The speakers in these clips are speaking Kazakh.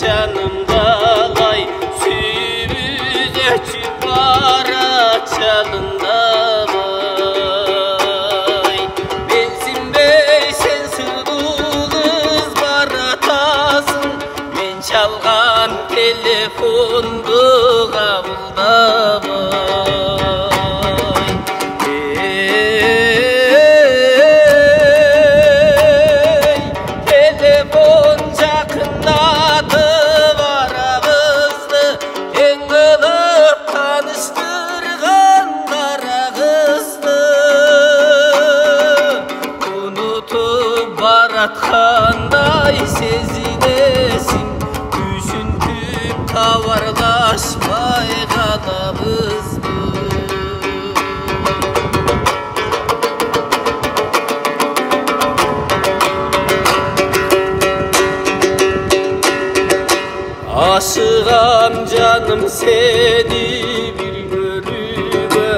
жаным қалай сүйіп үзетіп барат жалында бай. Менсінбей сен сұлу қыз баратасың, мен çalған телефонды қабылдамай. Телефон жақындатып арамызды, ең қылып таныштырған қара қызды. Ұнытып баратқандай сезінесің, түсінтіп хабарлашпай қаламыз. Aşığam canım seni bir görüme,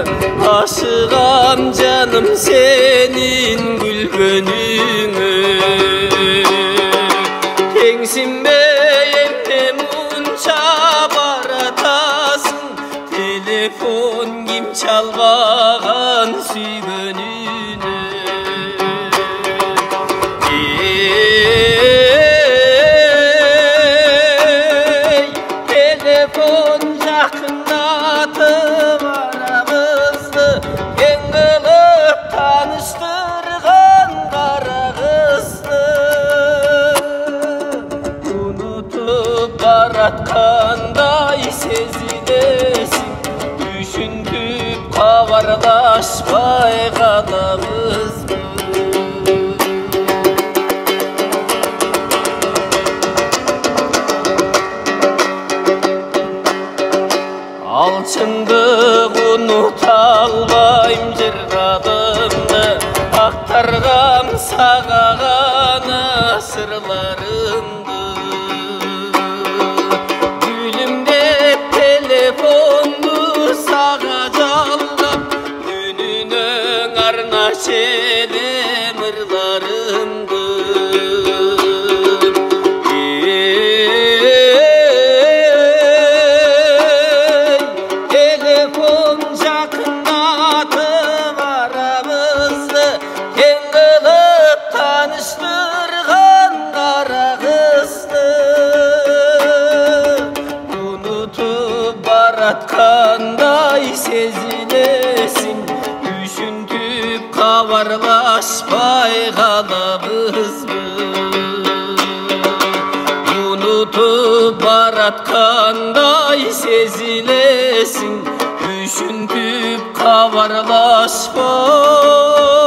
aşığam canım senin gülgönüne. Tengsinmeyen de munça baratasın, telefon kim çalmağan süygönüne. Telefon жақындатып арамызды, ең қылып таныштырған қара қызды. Ұнытып баратқандай сезінесің, түсінтіп хабарлашпай қаламыз. Алшындық ұныта албайм жырғадымды, ақтарғам сағағана сырларымды. Гүлім деп телефонды саға жалғап, үнінің арнаш елем ырларымды. Қандай сезінесің, түсінтіп хабарлашпай қаламызбы. Ұнытып баратқандай сезінесің, түсінтіп хабарлашпай